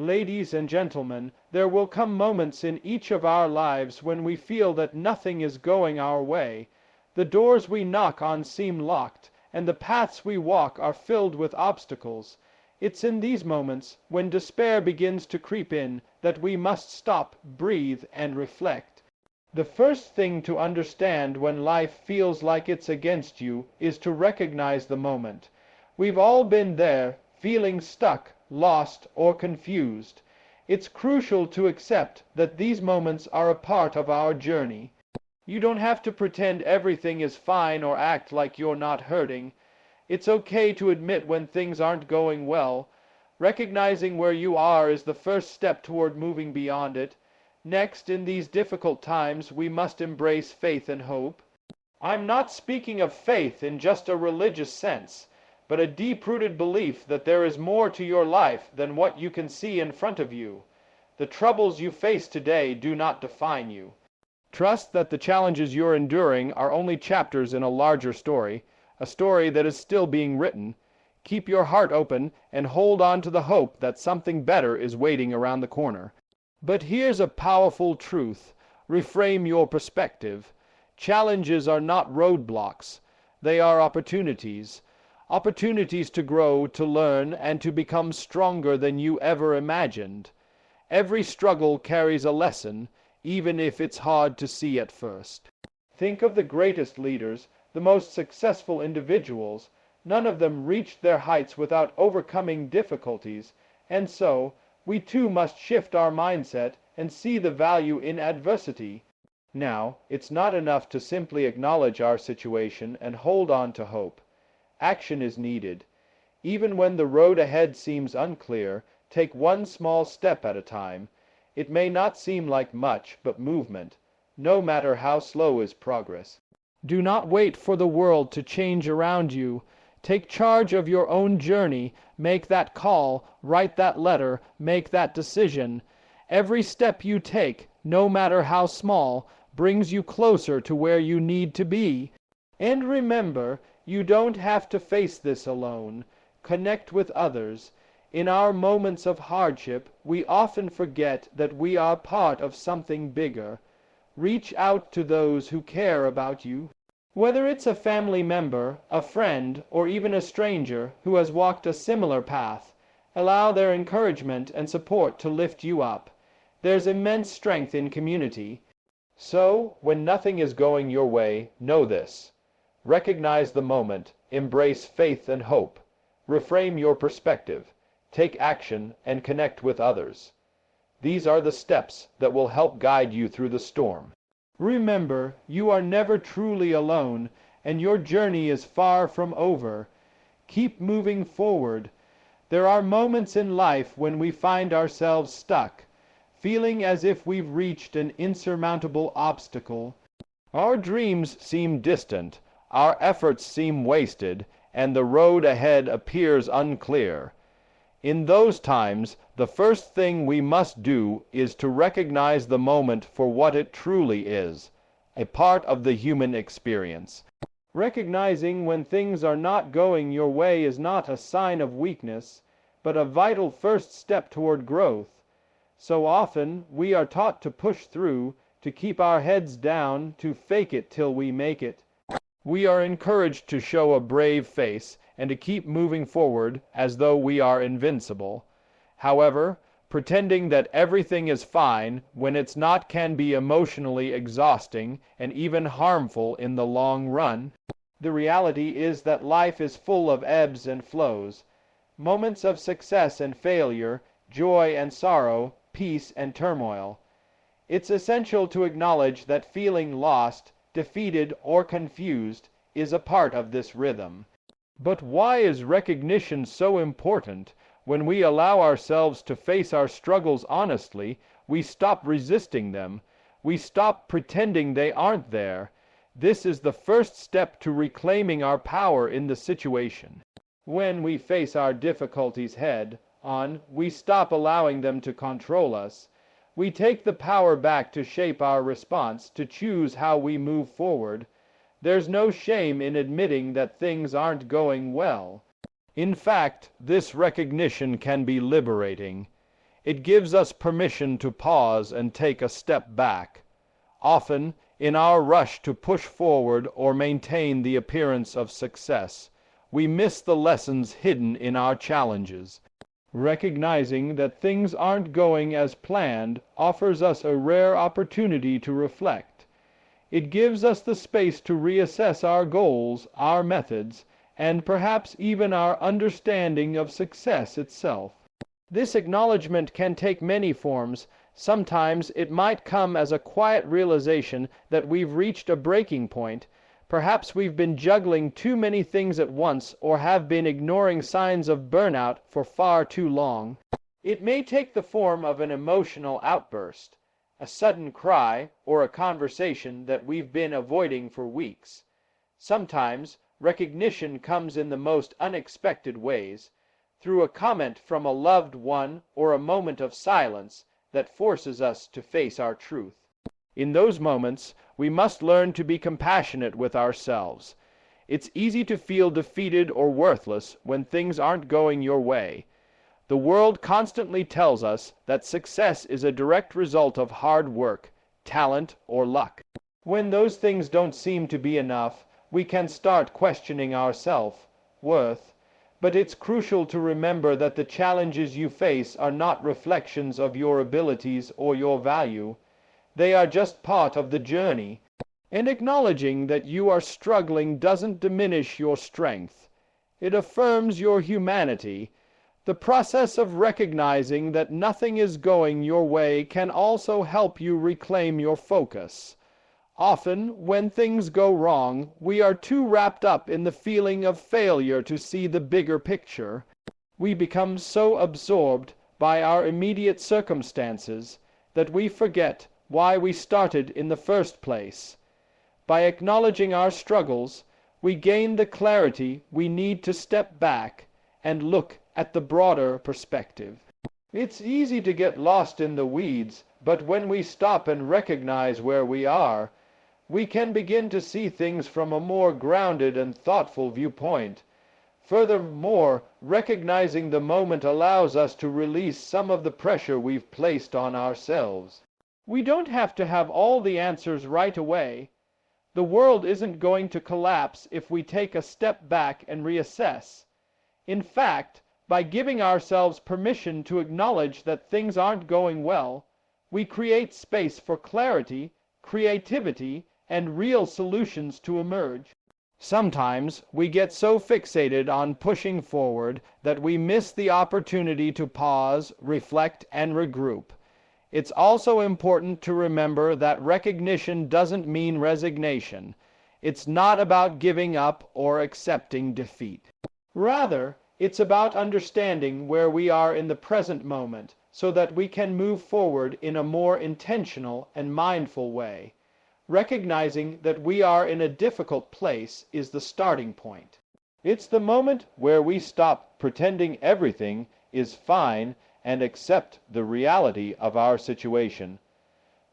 Ladies and gentlemen, there will come moments in each of our lives when we feel that nothing is going our way. The doors we knock on seem locked, and the paths we walk are filled with obstacles. It's in these moments, when despair begins to creep in, that we must stop, breathe, and reflect. The first thing to understand when life feels like it's against you is to recognize the moment. We've all been there, feeling stuck, lost, or confused. It's crucial to accept that these moments are a part of our journey. You don't have to pretend everything is fine or act like you're not hurting. It's okay to admit when things aren't going well. Recognizing where you are is the first step toward moving beyond it. Next, in these difficult times, we must embrace faith and hope. I'm not speaking of faith in just a religious sense, but a deep-rooted belief that there is more to your life than what you can see in front of you. The troubles you face today do not define you. Trust that the challenges you're enduring are only chapters in a larger story, a story that is still being written. Keep your heart open and hold on to the hope that something better is waiting around the corner. But here's a powerful truth. Reframe your perspective. Challenges are not roadblocks. They are opportunities. Opportunities to grow, to learn, and to become stronger than you ever imagined. Every struggle carries a lesson, even if it's hard to see at first. Think of the greatest leaders, the most successful individuals. None of them reached their heights without overcoming difficulties, and so, we too must shift our mindset and see the value in adversity. Now, it's not enough to simply acknowledge our situation and hold on to hope. Action is needed. Even when the road ahead seems unclear, take one small step at a time. It may not seem like much, but movement, no matter how slow, is progress. Do not wait for the world to change around you. Take charge of your own journey. Make that call, write that letter, make that decision. Every step you take, no matter how small, brings you closer to where you need to be. And remember, you don't have to face this alone. Connect with others. In our moments of hardship, we often forget that we are part of something bigger. Reach out to those who care about you. Whether it's a family member, a friend, or even a stranger who has walked a similar path, allow their encouragement and support to lift you up. There's immense strength in community. So, when nothing is going your way, know this. Recognize the moment, embrace faith and hope, reframe your perspective, take action, and connect with others. These are the steps that will help guide you through the storm. Remember, you are never truly alone, and your journey is far from over. Keep moving forward. There are moments in life when we find ourselves stuck, feeling as if we've reached an insurmountable obstacle. Our dreams seem distant, our efforts seem wasted, and the road ahead appears unclear. In those times, the first thing we must do is to recognize the moment for what it truly is, a part of the human experience. Recognizing when things are not going your way is not a sign of weakness, but a vital first step toward growth. So often, we are taught to push through, to keep our heads down, to fake it till we make it. We are encouraged to show a brave face and to keep moving forward as though we are invincible. However, pretending that everything is fine when it's not can be emotionally exhausting and even harmful in the long run. The reality is that life is full of ebbs and flows, moments of success and failure, joy and sorrow, peace and turmoil. It's essential to acknowledge that feeling lost, defeated, or confused is a part of this rhythm. But why is recognition so important? When we allow ourselves to face our struggles honestly, we stop resisting them. We stop pretending they aren't there. This is the first step to reclaiming our power in the situation. When we face our difficulties head on, we stop allowing them to control us. We take the power back to shape our response, to choose how we move forward. There's no shame in admitting that things aren't going well. In fact, this recognition can be liberating. It gives us permission to pause and take a step back. Often, in our rush to push forward or maintain the appearance of success, we miss the lessons hidden in our challenges. Recognizing that things aren't going as planned offers us a rare opportunity to reflect. It gives us the space to reassess our goals, our methods, and perhaps even our understanding of success itself. This acknowledgement can take many forms. Sometimes it might come as a quiet realization that we've reached a breaking point. Perhaps we've been juggling too many things at once or have been ignoring signs of burnout for far too long. It may take the form of an emotional outburst, a sudden cry, or a conversation that we've been avoiding for weeks. Sometimes recognition comes in the most unexpected ways, through a comment from a loved one or a moment of silence that forces us to face our truth. In those moments, we must learn to be compassionate with ourselves. It's easy to feel defeated or worthless when things aren't going your way. The world constantly tells us that success is a direct result of hard work, talent, or luck. When those things don't seem to be enough, we can start questioning our self-worth. But it's crucial to remember that the challenges you face are not reflections of your abilities or your value. They are just part of the journey. And acknowledging that you are struggling doesn't diminish your strength. It affirms your humanity. The process of recognizing that nothing is going your way can also help you reclaim your focus. Often, when things go wrong, we are too wrapped up in the feeling of failure to see the bigger picture. We become so absorbed by our immediate circumstances that we forget why we started in the first place. By acknowledging our struggles, we gain the clarity we need to step back and look at the broader perspective. It's easy to get lost in the weeds, but when we stop and recognize where we are, we can begin to see things from a more grounded and thoughtful viewpoint. Furthermore, recognizing the moment allows us to release some of the pressure we've placed on ourselves. We don't have to have all the answers right away. The world isn't going to collapse if we take a step back and reassess. In fact, by giving ourselves permission to acknowledge that things aren't going well, we create space for clarity, creativity, and real solutions to emerge. Sometimes we get so fixated on pushing forward that we miss the opportunity to pause, reflect, and regroup. It's also important to remember that recognition doesn't mean resignation. It's not about giving up or accepting defeat. Rather, it's about understanding where we are in the present moment so that we can move forward in a more intentional and mindful way. Recognizing that we are in a difficult place is the starting point. It's the moment where we stop pretending everything is fine and accept the reality of our situation.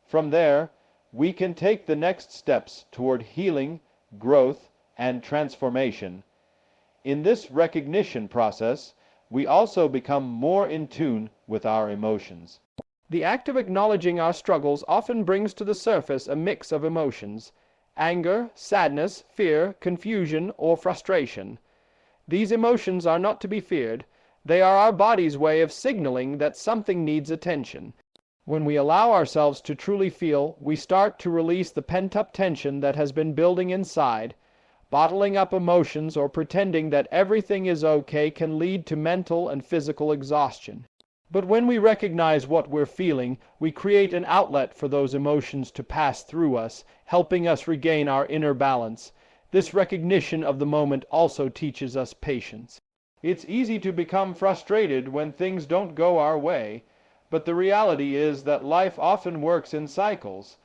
From there, we can take the next steps toward healing, growth, and transformation. In this recognition process, we also become more in tune with our emotions. The act of acknowledging our struggles often brings to the surface a mix of emotions: anger, sadness, fear, confusion, or frustration. These emotions are not to be feared. They are our body's way of signaling that something needs attention. When we allow ourselves to truly feel, we start to release the pent-up tension that has been building inside. Bottling up emotions or pretending that everything is okay can lead to mental and physical exhaustion. But when we recognize what we're feeling, we create an outlet for those emotions to pass through us, helping us regain our inner balance. This recognition of the moment also teaches us patience. It's easy to become frustrated when things don't go our way, but the reality is that life often works in cycles.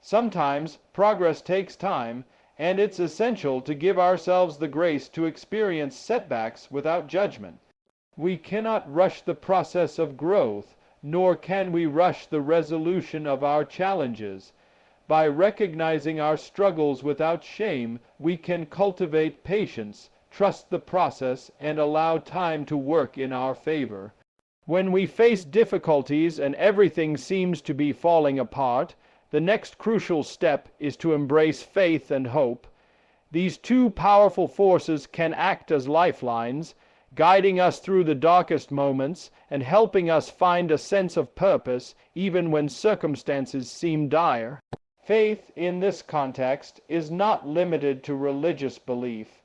Sometimes progress takes time, and it's essential to give ourselves the grace to experience setbacks without judgment. We cannot rush the process of growth, nor can we rush the resolution of our challenges. By recognizing our struggles without shame, we can cultivate patience, trust the process, and allow time to work in our favor. When we face difficulties and everything seems to be falling apart, the next crucial step is to embrace faith and hope. These two powerful forces can act as lifelines, guiding us through the darkest moments and helping us find a sense of purpose even when circumstances seem dire. Faith in this context is not limited to religious belief,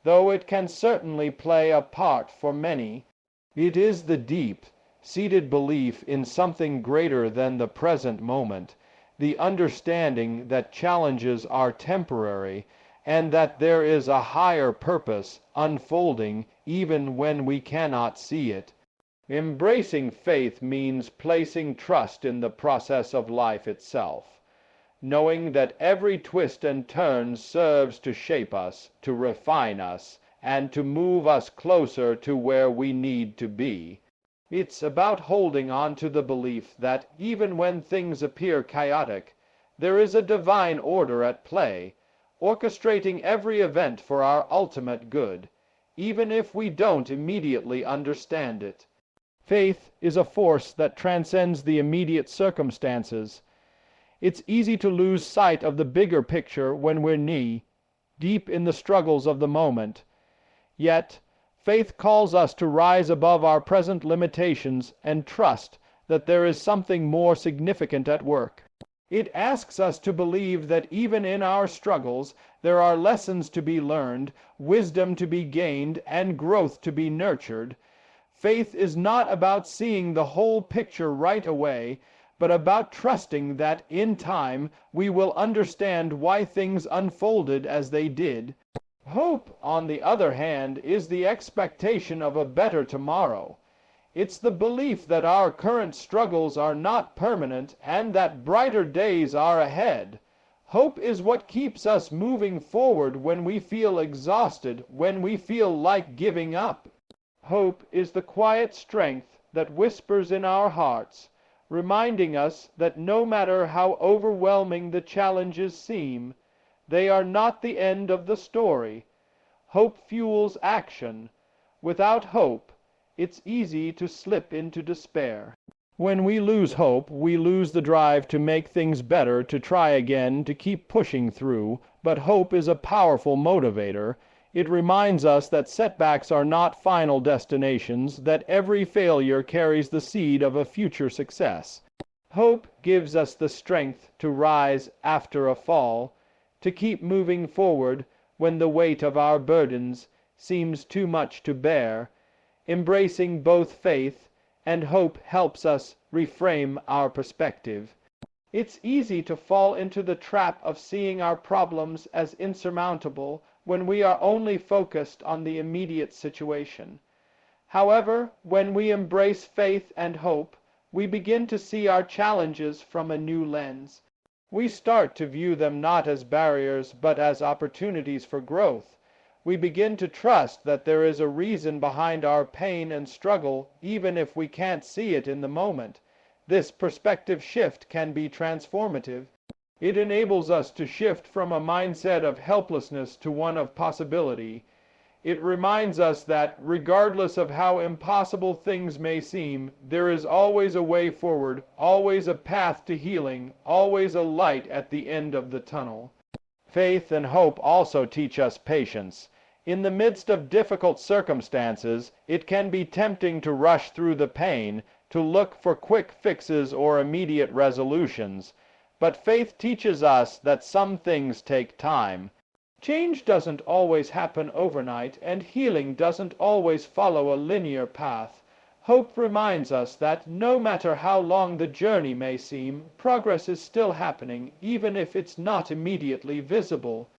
though it can certainly play a part for many. It is the deep-seated belief in something greater than the present moment, the understanding that challenges are temporary and that there is a higher purpose unfolding even when we cannot see it. Embracing faith means placing trust in the process of life itself, knowing that every twist and turn serves to shape us, to refine us, and to move us closer to where we need to be. It's about holding on to the belief that even when things appear chaotic, there is a divine order at play, orchestrating every event for our ultimate good, even if we don't immediately understand it. Faith is a force that transcends the immediate circumstances. It's easy to lose sight of the bigger picture when we're knee-deep in the struggles of the moment. Yet, faith calls us to rise above our present limitations and trust that there is something more significant at work. It asks us to believe that even in our struggles there are lessons to be learned, wisdom to be gained, and growth to be nurtured. Faith is not about seeing the whole picture right away, but about trusting that, in time, we will understand why things unfolded as they did. Hope, on the other hand, is the expectation of a better tomorrow. It's the belief that our current struggles are not permanent and that brighter days are ahead. Hope is what keeps us moving forward when we feel exhausted, when we feel like giving up. Hope is the quiet strength that whispers in our hearts, reminding us that no matter how overwhelming the challenges seem, they are not the end of the story. Hope fuels action. Without hope, it's easy to slip into despair. When we lose hope, we lose the drive to make things better, to try again, to keep pushing through. But hope is a powerful motivator. It reminds us that setbacks are not final destinations, that every failure carries the seed of a future success. Hope gives us the strength to rise after a fall, to keep moving forward when the weight of our burdens seems too much to bear. Embracing both faith and hope helps us reframe our perspective. It's easy to fall into the trap of seeing our problems as insurmountable when we are only focused on the immediate situation. However, when we embrace faith and hope, we begin to see our challenges from a new lens. We start to view them not as barriers but as opportunities for growth. We begin to trust that there is a reason behind our pain and struggle, even if we can't see it in the moment. This perspective shift can be transformative. It enables us to shift from a mindset of helplessness to one of possibility. It reminds us that, regardless of how impossible things may seem, there is always a way forward, always a path to healing, always a light at the end of the tunnel. Faith and hope also teach us patience. In the midst of difficult circumstances, it can be tempting to rush through the pain, to look for quick fixes or immediate resolutions. But faith teaches us that some things take time. Change doesn't always happen overnight, and healing doesn't always follow a linear path. Hope reminds us that no matter how long the journey may seem, progress is still happening, even if it's not immediately visible.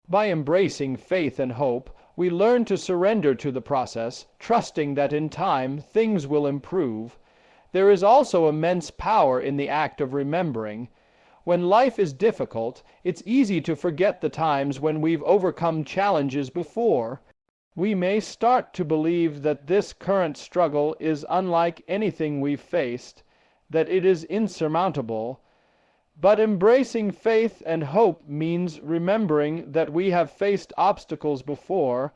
By embracing faith and hope, we learn to surrender to the process, trusting that in time things will improve. There is also immense power in the act of remembering. When life is difficult, it's easy to forget the times when we've overcome challenges before. We may start to believe that this current struggle is unlike anything we've faced, that it is insurmountable. But embracing faith and hope means remembering that we have faced obstacles before,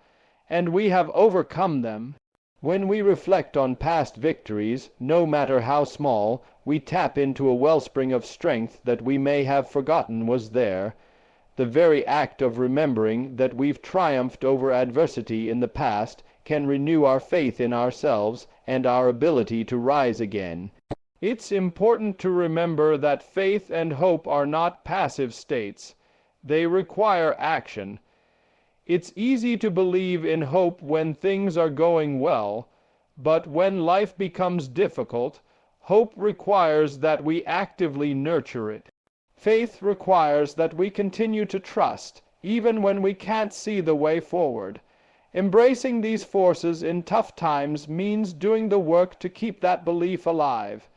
and we have overcome them. When we reflect on past victories, no matter how small, we tap into a wellspring of strength that we may have forgotten was there. The very act of remembering that we've triumphed over adversity in the past can renew our faith in ourselves and our ability to rise again. It's important to remember that faith and hope are not passive states. They require action. It's easy to believe in hope when things are going well, but when life becomes difficult, hope requires that we actively nurture it. Faith requires that we continue to trust, even when we can't see the way forward. Embracing these forces in tough times means doing the work to keep that belief alive.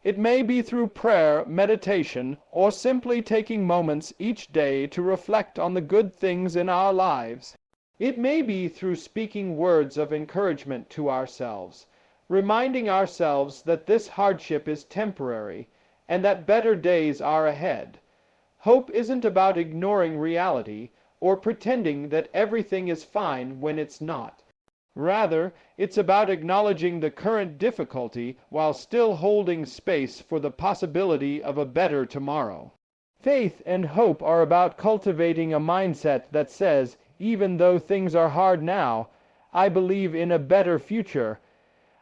It may be through prayer, meditation, or simply taking moments each day to reflect on the good things in our lives. It may be through speaking words of encouragement to ourselves, reminding ourselves that this hardship is temporary and that better days are ahead. Hope isn't about ignoring reality or pretending that everything is fine when it's not. Rather, it's about acknowledging the current difficulty while still holding space for the possibility of a better tomorrow. Faith and hope are about cultivating a mindset that says, even though things are hard now, I believe in a better future.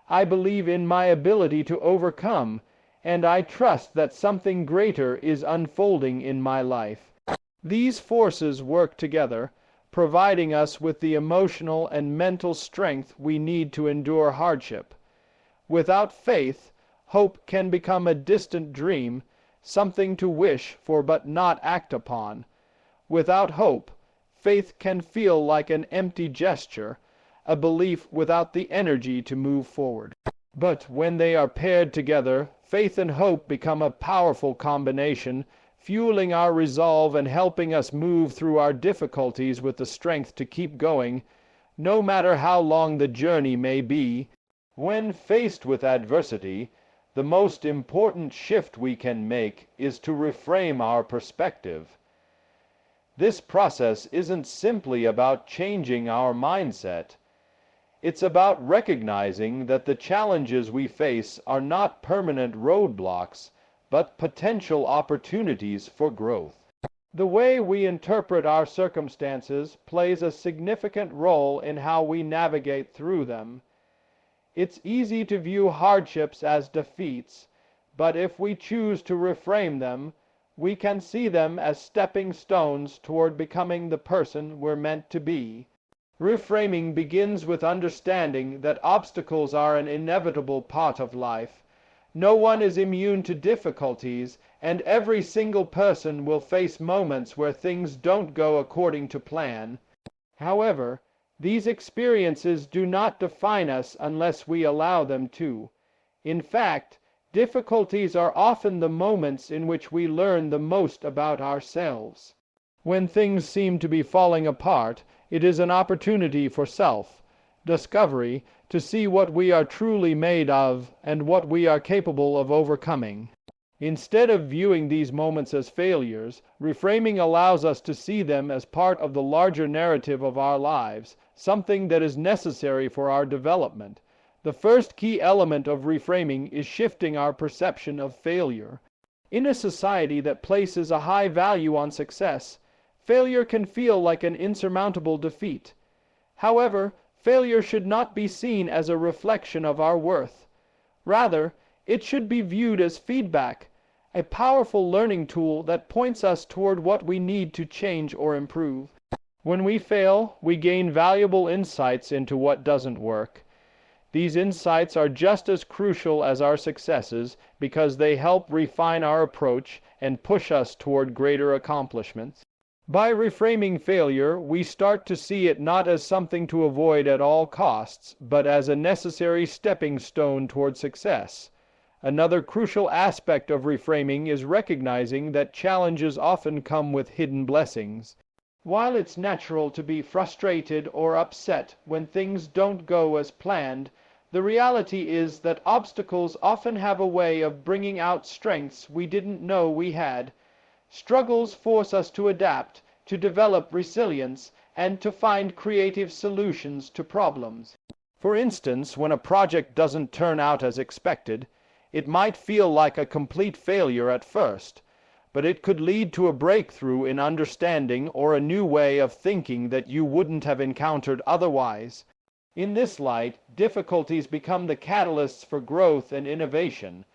I believe in my ability to overcome, and I trust that something greater is unfolding in my life. These forces work together, providing us with the emotional and mental strength we need to endure hardship. Without faith, hope can become a distant dream, something to wish for but not act upon. Without hope, faith can feel like an empty gesture, a belief without the energy to move forward. But when they are paired together, faith and hope become a powerful combination, fueling our resolve and helping us move through our difficulties with the strength to keep going, no matter how long the journey may be. When faced with adversity, the most important shift we can make is to reframe our perspective. This process isn't simply about changing our mindset. It's about recognizing that the challenges we face are not permanent roadblocks, but potential opportunities for growth. The way we interpret our circumstances plays a significant role in how we navigate through them. It's easy to view hardships as defeats, but if we choose to reframe them, we can see them as stepping stones toward becoming the person we're meant to be. Reframing begins with understanding that obstacles are an inevitable part of life. No one is immune to difficulties, and every single person will face moments where things don't go according to plan. However, these experiences do not define us unless we allow them to. In fact, difficulties are often the moments in which we learn the most about ourselves. When things seem to be falling apart, it is an opportunity for self-discovery, to see what we are truly made of and what we are capable of overcoming. Instead of viewing these moments as failures, reframing allows us to see them as part of the larger narrative of our lives, something that is necessary for our development. The first key element of reframing is shifting our perception of failure. In a society that places a high value on success, failure can feel like an insurmountable defeat. However, failure should not be seen as a reflection of our worth. Rather, it should be viewed as feedback, a powerful learning tool that points us toward what we need to change or improve. When we fail, we gain valuable insights into what doesn't work. These insights are just as crucial as our successes because they help refine our approach and push us toward greater accomplishments. By reframing failure, we start to see it not as something to avoid at all costs, but as a necessary stepping stone toward success. Another crucial aspect of reframing is recognizing that challenges often come with hidden blessings. While it's natural to be frustrated or upset when things don't go as planned, the reality is that obstacles often have a way of bringing out strengths we didn't know we had. Struggles force us to adapt, to develop resilience, and to find creative solutions to problems. For instance, when a project doesn't turn out as expected, it might feel like a complete failure at first, but it could lead to a breakthrough in understanding or a new way of thinking that you wouldn't have encountered otherwise. In this light, difficulties become the catalysts for growth and innovation.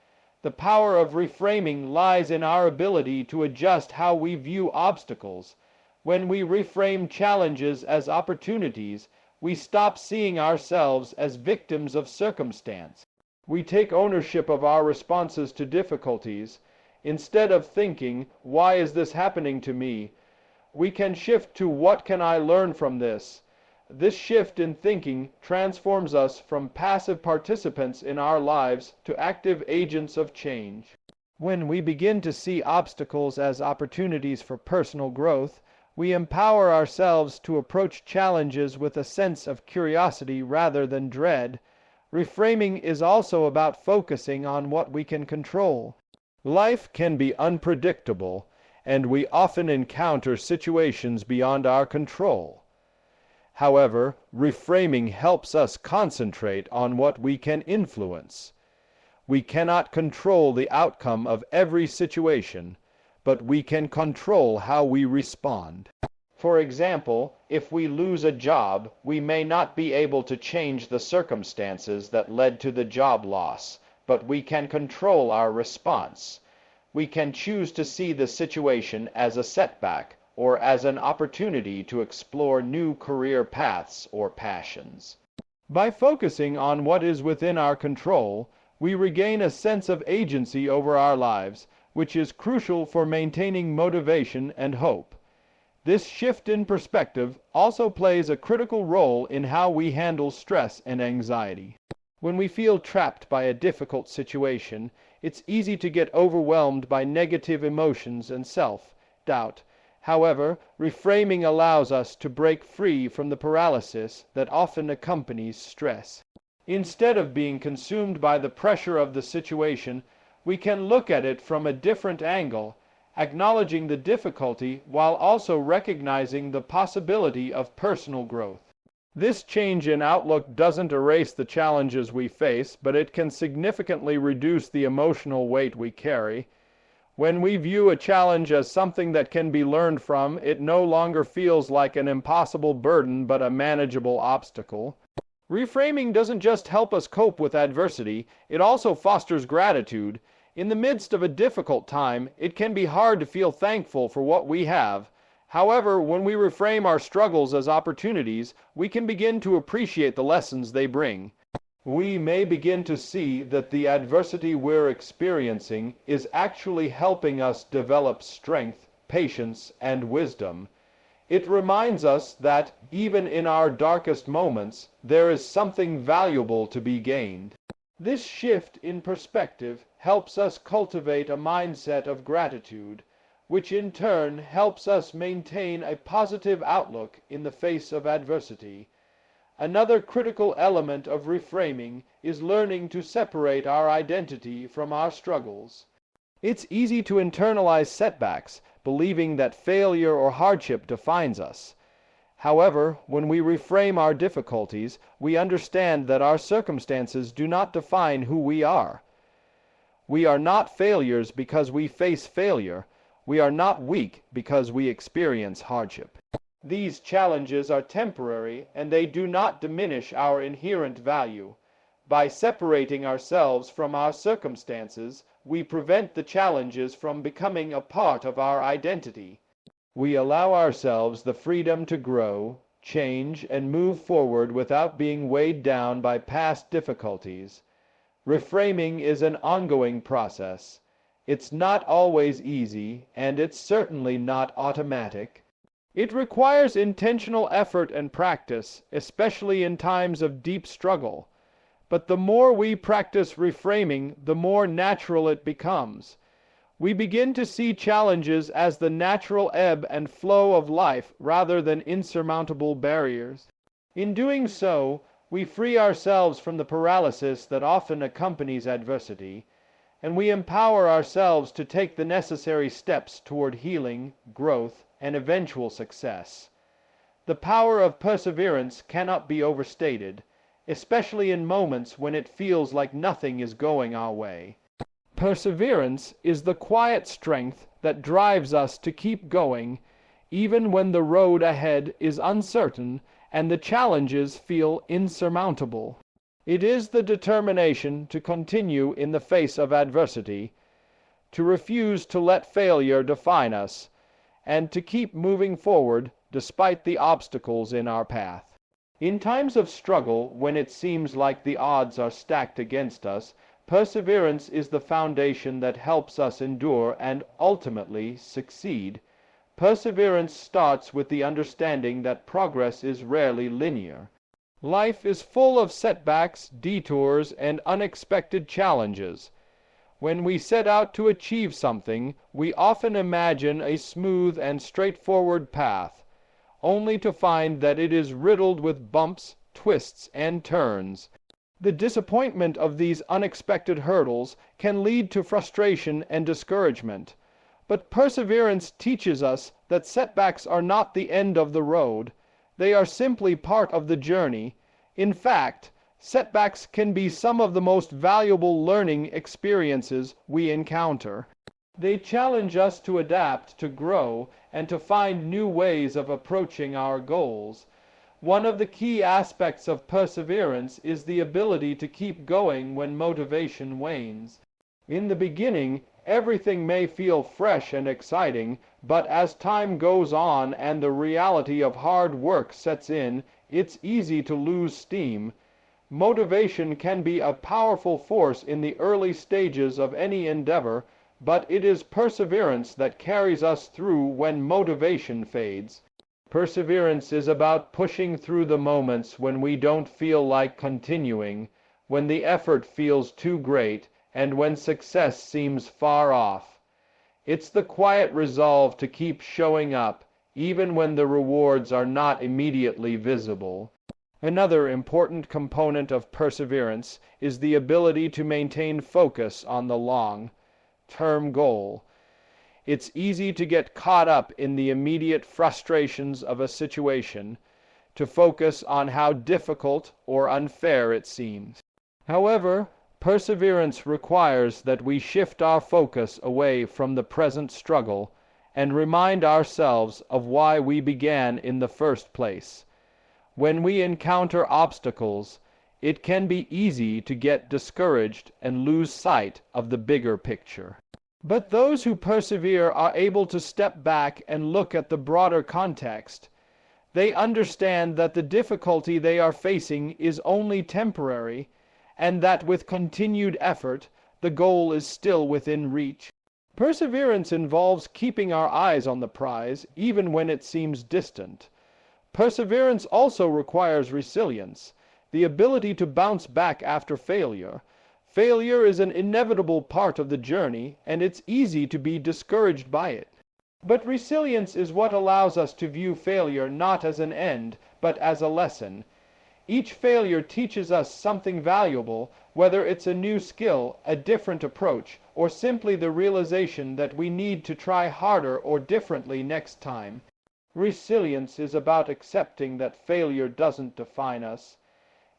The power of reframing lies in our ability to adjust how we view obstacles. When we reframe challenges as opportunities, we stop seeing ourselves as victims of circumstance. We take ownership of our responses to difficulties. Instead of thinking, "Why is this happening to me?" we can shift to, "What can I learn from this?" This shift in thinking transforms us from passive participants in our lives to active agents of change. When we begin to see obstacles as opportunities for personal growth, we empower ourselves to approach challenges with a sense of curiosity rather than dread. Reframing is also about focusing on what we can control. Life can be unpredictable, and we often encounter situations beyond our control. However, reframing helps us concentrate on what we can influence. We cannot control the outcome of every situation, but we can control how we respond. For example, if we lose a job, we may not be able to change the circumstances that led to the job loss, but we can control our response. We can choose to see the situation as a setback, or as an opportunity to explore new career paths or passions. By focusing on what is within our control, we regain a sense of agency over our lives, which is crucial for maintaining motivation and hope. This shift in perspective also plays a critical role in how we handle stress and anxiety. When we feel trapped by a difficult situation, it's easy to get overwhelmed by negative emotions and self-doubt. However, reframing allows us to break free from the paralysis that often accompanies stress. Instead of being consumed by the pressure of the situation, we can look at it from a different angle, acknowledging the difficulty while also recognizing the possibility of personal growth. This change in outlook doesn't erase the challenges we face, but it can significantly reduce the emotional weight we carry. When we view a challenge as something that can be learned from, it no longer feels like an impossible burden but a manageable obstacle. Reframing doesn't just help us cope with adversity, it also fosters gratitude. In the midst of a difficult time, it can be hard to feel thankful for what we have. However, when we reframe our struggles as opportunities, we can begin to appreciate the lessons they bring. We may begin to see that the adversity we're experiencing is actually helping us develop strength, patience, and wisdom. It reminds us that, even in our darkest moments, there is something valuable to be gained. This shift in perspective helps us cultivate a mindset of gratitude, which in turn helps us maintain a positive outlook in the face of adversity. Another critical element of reframing is learning to separate our identity from our struggles. It's easy to internalize setbacks, believing that failure or hardship defines us. However, when we reframe our difficulties, we understand that our circumstances do not define who we are. We are not failures because we face failure. We are not weak because we experience hardship. These challenges are temporary, and they do not diminish our inherent value. By separating ourselves from our circumstances, we prevent the challenges from becoming a part of our identity. We allow ourselves the freedom to grow, change, and move forward without being weighed down by past difficulties. Reframing is an ongoing process. It's not always easy, and it's certainly not automatic. It requires intentional effort and practice, especially in times of deep struggle. But the more we practice reframing, the more natural it becomes. We begin to see challenges as the natural ebb and flow of life rather than insurmountable barriers. In doing so, we free ourselves from the paralysis that often accompanies adversity, and we empower ourselves to take the necessary steps toward healing, growth, and eventual success. The power of perseverance cannot be overstated, especially in moments when it feels like nothing is going our way. Perseverance is the quiet strength that drives us to keep going, even when the road ahead is uncertain and the challenges feel insurmountable. It is the determination to continue in the face of adversity, to refuse to let failure define us, and to keep moving forward despite the obstacles in our path. In times of struggle, when it seems like the odds are stacked against us, perseverance is the foundation that helps us endure and ultimately succeed. Perseverance starts with the understanding that progress is rarely linear. Life is full of setbacks, detours, and unexpected challenges. When we set out to achieve something, we often imagine a smooth and straightforward path, only to find that it is riddled with bumps, twists, and turns. The disappointment of these unexpected hurdles can lead to frustration and discouragement. But perseverance teaches us that setbacks are not the end of the road. They are simply part of the journey. In fact, setbacks can be some of the most valuable learning experiences we encounter. They challenge us to adapt, to grow, and to find new ways of approaching our goals. One of the key aspects of perseverance is the ability to keep going when motivation wanes. In the beginning, everything may feel fresh and exciting, but as time goes on and the reality of hard work sets in, it's easy to lose steam. Motivation can be a powerful force in the early stages of any endeavor, but it is perseverance that carries us through when motivation fades. Perseverance is about pushing through the moments when we don't feel like continuing, when the effort feels too great, and when success seems far off. It's the quiet resolve to keep showing up, even when the rewards are not immediately visible. Another important component of perseverance is the ability to maintain focus on the long-term goal. It's easy to get caught up in the immediate frustrations of a situation, to focus on how difficult or unfair it seems. However, perseverance requires that we shift our focus away from the present struggle and remind ourselves of why we began in the first place. When we encounter obstacles, it can be easy to get discouraged and lose sight of the bigger picture. But those who persevere are able to step back and look at the broader context. They understand that the difficulty they are facing is only temporary, and that with continued effort, the goal is still within reach. Perseverance involves keeping our eyes on the prize, even when it seems distant. Perseverance also requires resilience, the ability to bounce back after failure. Failure is an inevitable part of the journey, and it's easy to be discouraged by it. But resilience is what allows us to view failure not as an end, but as a lesson. Each failure teaches us something valuable, whether it's a new skill, a different approach, or simply the realization that we need to try harder or differently next time. Resilience is about accepting that failure doesn't define us.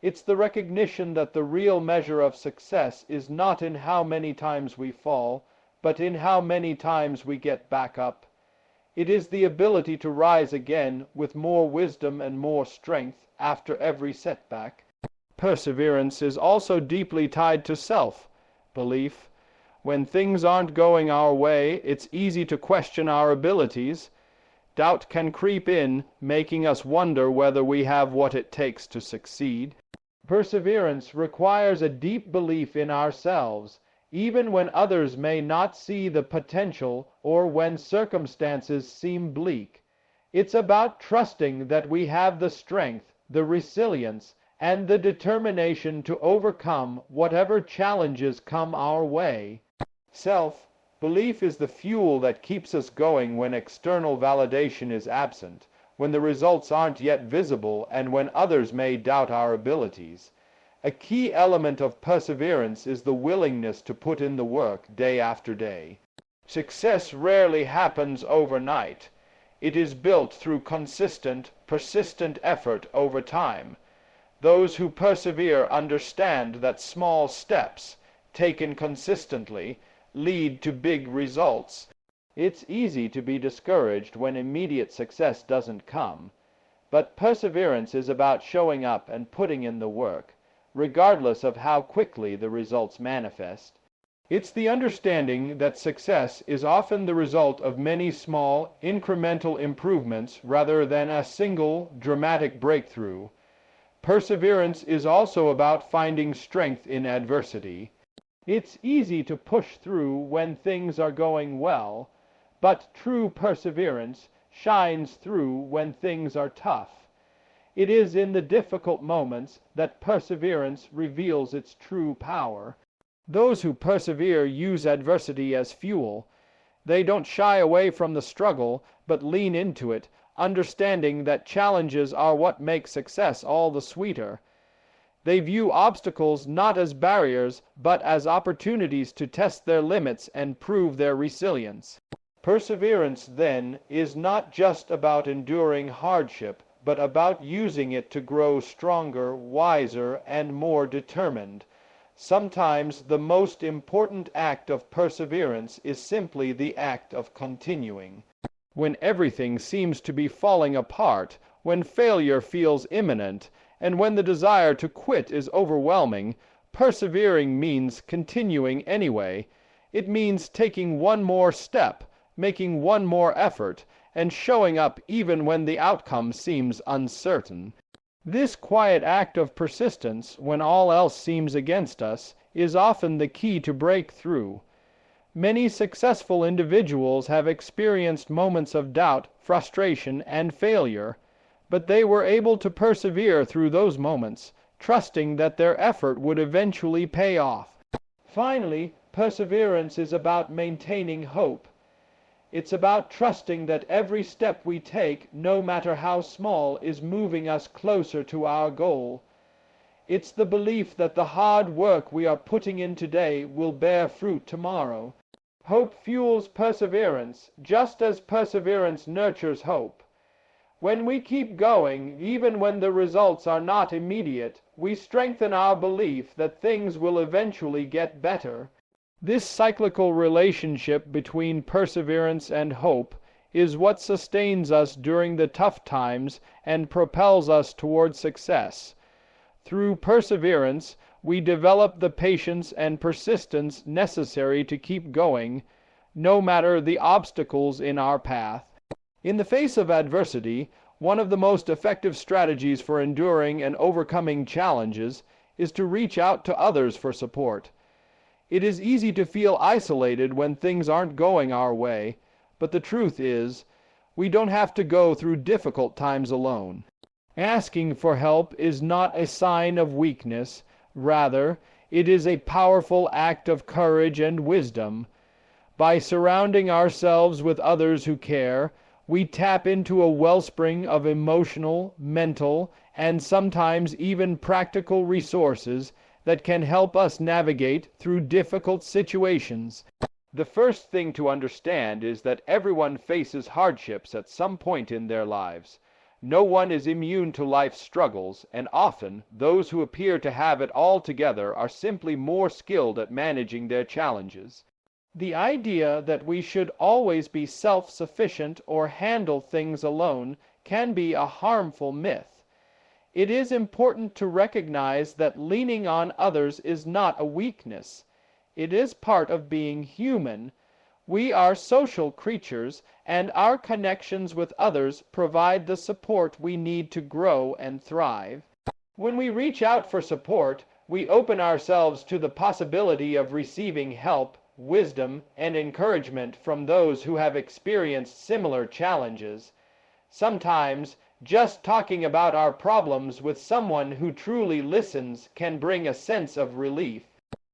It's the recognition that the real measure of success is not in how many times we fall, but in how many times we get back up. It is the ability to rise again with more wisdom and more strength after every setback. Perseverance is also deeply tied to self-belief. When things aren't going our way, it's easy to question our abilities. Doubt can creep in, making us wonder whether we have what it takes to succeed. Perseverance requires a deep belief in ourselves, even when others may not see the potential or when circumstances seem bleak. It's about trusting that we have the strength, the resilience, and the determination to overcome whatever challenges come our way. Self-belief is the fuel that keeps us going when external validation is absent, when the results aren't yet visible, and when others may doubt our abilities. A key element of perseverance is the willingness to put in the work day after day. Success rarely happens overnight. It is built through consistent, persistent effort over time. Those who persevere understand that small steps, taken consistently, lead to big results. It's easy to be discouraged when immediate success doesn't come, but perseverance is about showing up and putting in the work, regardless of how quickly the results manifest. It's the understanding that success is often the result of many small, incremental improvements rather than a single, dramatic breakthrough. Perseverance is also about finding strength in adversity. It's easy to push through when things are going well, but true perseverance shines through when things are tough. It is in the difficult moments that perseverance reveals its true power. Those who persevere use adversity as fuel. They don't shy away from the struggle, but lean into it, understanding that challenges are what make success all the sweeter. They view obstacles not as barriers, but as opportunities to test their limits and prove their resilience. Perseverance, then, is not just about enduring hardship, but about using it to grow stronger, wiser, and more determined. Sometimes the most important act of perseverance is simply the act of continuing. When everything seems to be falling apart, when failure feels imminent, and when the desire to quit is overwhelming, persevering means continuing anyway. It means taking one more step, making one more effort, and showing up even when the outcome seems uncertain. This quiet act of persistence, when all else seems against us, is often the key to breakthrough. Many successful individuals have experienced moments of doubt, frustration, and failure, but they were able to persevere through those moments, trusting that their effort would eventually pay off. Finally, perseverance is about maintaining hope. It's about trusting that every step we take, no matter how small, is moving us closer to our goal. It's the belief that the hard work we are putting in today will bear fruit tomorrow. Hope fuels perseverance, just as perseverance nurtures hope. When we keep going, even when the results are not immediate, we strengthen our belief that things will eventually get better. This cyclical relationship between perseverance and hope is what sustains us during the tough times and propels us toward success. Through perseverance, we develop the patience and persistence necessary to keep going, no matter the obstacles in our path. In the face of adversity, one of the most effective strategies for enduring and overcoming challenges is to reach out to others for support. It is easy to feel isolated when things aren't going our way, but the truth is, we don't have to go through difficult times alone. Asking for help is not a sign of weakness. Rather, it is a powerful act of courage and wisdom. By surrounding ourselves with others who care, we tap into a wellspring of emotional, mental, and sometimes even practical resources that can help us navigate through difficult situations. The first thing to understand is that everyone faces hardships at some point in their lives. No one is immune to life's struggles, and often those who appear to have it all together are simply more skilled at managing their challenges. The idea that we should always be self-sufficient or handle things alone can be a harmful myth. It is important to recognize that leaning on others is not a weakness. It is part of being human. We are social creatures, and our connections with others provide the support we need to grow and thrive. When we reach out for support, we open ourselves to the possibility of receiving help, wisdom, and encouragement from those who have experienced similar challenges. Sometimes, just talking about our problems with someone who truly listens can bring a sense of relief.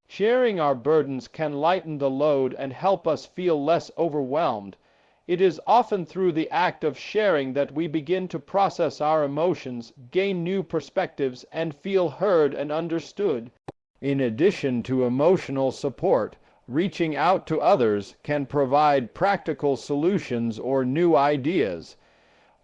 Sharing our burdens can lighten the load and help us feel less overwhelmed. It is often through the act of sharing that we begin to process our emotions, gain new perspectives, and feel heard and understood. In addition to emotional support, reaching out to others can provide practical solutions or new ideas.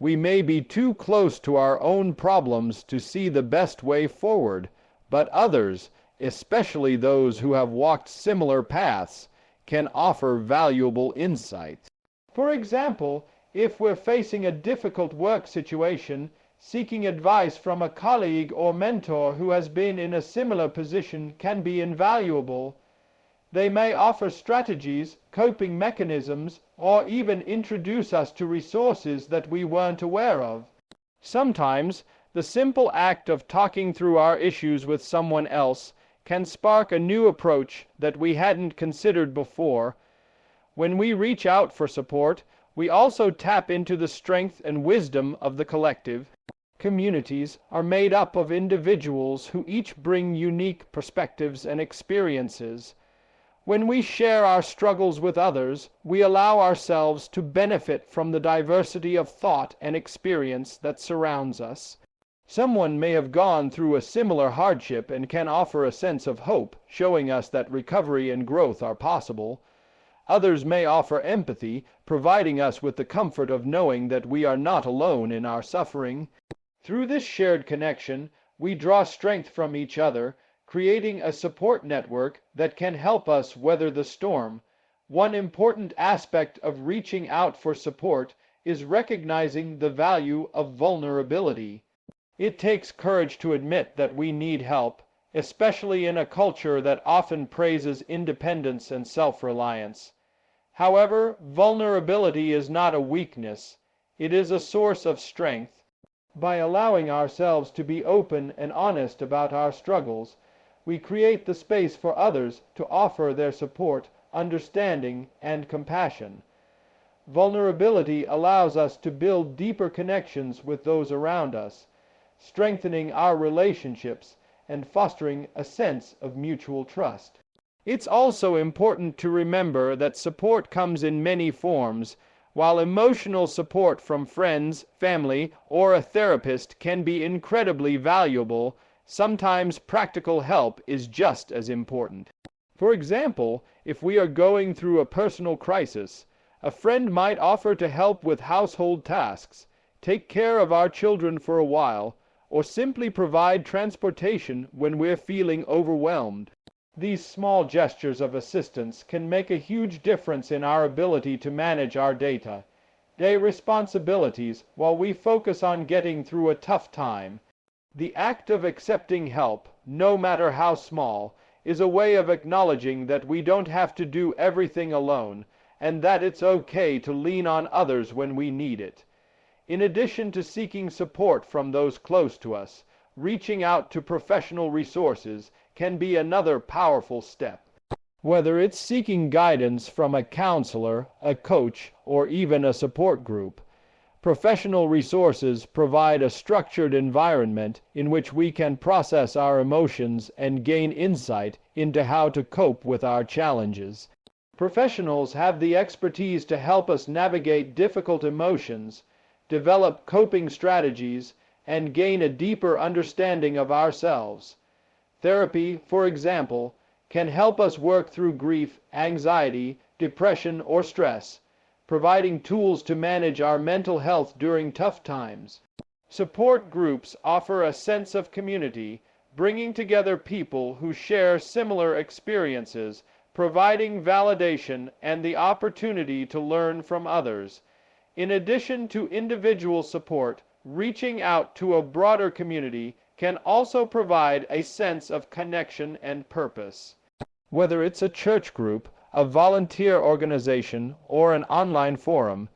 We may be too close to our own problems to see the best way forward, but others, especially those who have walked similar paths, can offer valuable insights. For example, if we're facing a difficult work situation, seeking advice from a colleague or mentor who has been in a similar position can be invaluable. They may offer strategies, coping mechanisms, or even introduce us to resources that we weren't aware of. Sometimes, the simple act of talking through our issues with someone else can spark a new approach that we hadn't considered before. When we reach out for support, we also tap into the strength and wisdom of the collective. Communities are made up of individuals who each bring unique perspectives and experiences. When we share our struggles with others, we allow ourselves to benefit from the diversity of thought and experience that surrounds us. Someone may have gone through a similar hardship and can offer a sense of hope, showing us that recovery and growth are possible. Others may offer empathy, providing us with the comfort of knowing that we are not alone in our suffering. Through this shared connection, we draw strength from each other, creating a support network that can help us weather the storm. One important aspect of reaching out for support is recognizing the value of vulnerability. It takes courage to admit that we need help, especially in a culture that often praises independence and self-reliance. However, vulnerability is not a weakness. It is a source of strength. By allowing ourselves to be open and honest about our struggles, we create the space for others to offer their support, understanding, and compassion. Vulnerability allows us to build deeper connections with those around us, strengthening our relationships and fostering a sense of mutual trust. It's also important to remember that support comes in many forms. While emotional support from friends, family, or a therapist can be incredibly valuable, sometimes practical help is just as important. For example, if we are going through a personal crisis, a friend might offer to help with household tasks, take care of our children for a while, or simply provide transportation when we're feeling overwhelmed. These small gestures of assistance can make a huge difference in our ability to manage our day-to-day responsibilities while we focus on getting through a tough time. The act of accepting help, no matter how small, is a way of acknowledging that we don't have to do everything alone, and that it's okay to lean on others when we need it. In addition to seeking support from those close to us, reaching out to professional resources can be another powerful step. Whether it's seeking guidance from a counselor, a coach, or even a support group, professional resources provide a structured environment in which we can process our emotions and gain insight into how to cope with our challenges. Professionals have the expertise to help us navigate difficult emotions, develop coping strategies, and gain a deeper understanding of ourselves. Therapy, for example, can help us work through grief, anxiety, depression, or stress, providing tools to manage our mental health during tough times. Support groups offer a sense of community, bringing together people who share similar experiences, providing validation and the opportunity to learn from others. In addition to individual support, reaching out to a broader community can also provide a sense of connection and purpose. Whether it's a church group, a volunteer organization, or an online forum,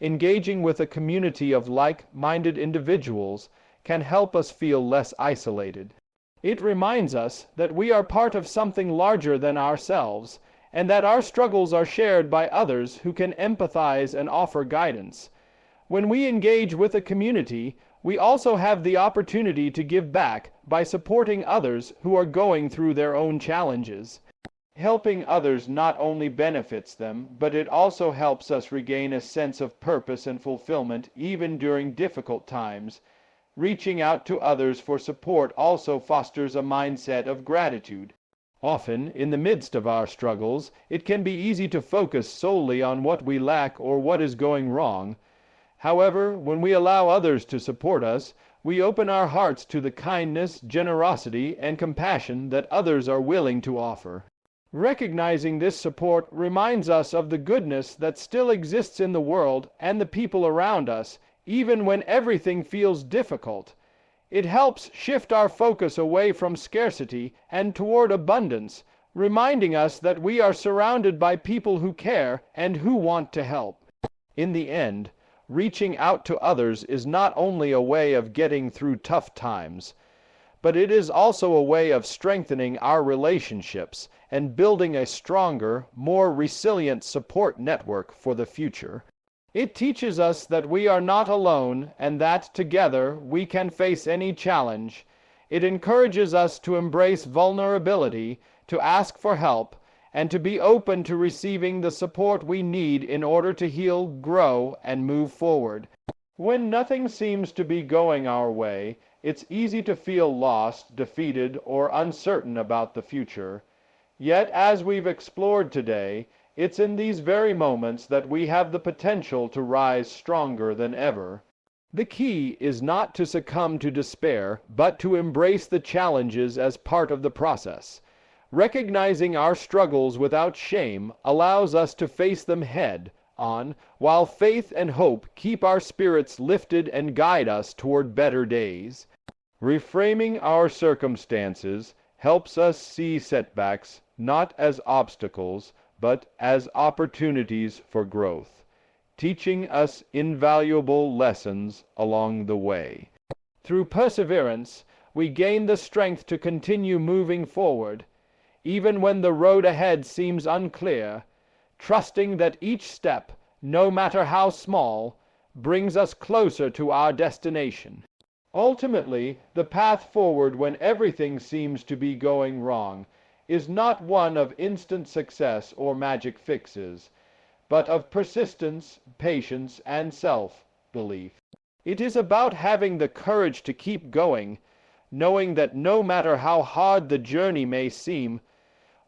engaging with a community of like-minded individuals can help us feel less isolated. It reminds us that we are part of something larger than ourselves, and that our struggles are shared by others who can empathize and offer guidance. When we engage with a community, we also have the opportunity to give back by supporting others who are going through their own challenges. Helping others not only benefits them, but it also helps us regain a sense of purpose and fulfillment even during difficult times. Reaching out to others for support also fosters a mindset of gratitude. Often, in the midst of our struggles, it can be easy to focus solely on what we lack or what is going wrong. However, when we allow others to support us, we open our hearts to the kindness, generosity, and compassion that others are willing to offer. Recognizing this support reminds us of the goodness that still exists in the world and the people around us, even when everything feels difficult. It helps shift our focus away from scarcity and toward abundance, reminding us that we are surrounded by people who care and who want to help. In the end, reaching out to others is not only a way of getting through tough times, but it is also a way of strengthening our relationships and building a stronger, more resilient support network for the future. It teaches us that we are not alone and that together we can face any challenge. It encourages us to embrace vulnerability, to ask for help, and to be open to receiving the support we need in order to heal, grow, and move forward. When nothing seems to be going our way, it's easy to feel lost, defeated, or uncertain about the future. Yet, as we've explored today, it's in these very moments that we have the potential to rise stronger than ever. The key is not to succumb to despair, but to embrace the challenges as part of the process. Recognizing our struggles without shame allows us to face them head on, while faith and hope keep our spirits lifted and guide us toward better days. Reframing our circumstances helps us see setbacks not as obstacles, but as opportunities for growth, teaching us invaluable lessons along the way. Through perseverance, we gain the strength to continue moving forward, even when the road ahead seems unclear, trusting that each step, no matter how small, brings us closer to our destination. Ultimately, the path forward when everything seems to be going wrong is not one of instant success or magic fixes, but of persistence, patience, and self-belief. It is about having the courage to keep going, knowing that no matter how hard the journey may seem,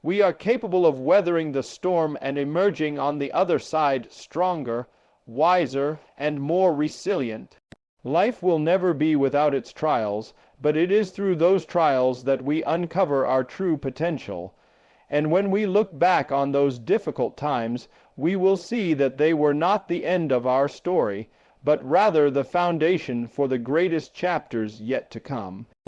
we are capable of weathering the storm and emerging on the other side stronger, wiser, and more resilient. Life will never be without its trials, but it is through those trials that we uncover our true potential. And when we look back on those difficult times, we will see that they were not the end of our story, but rather the foundation for the greatest chapters yet to come.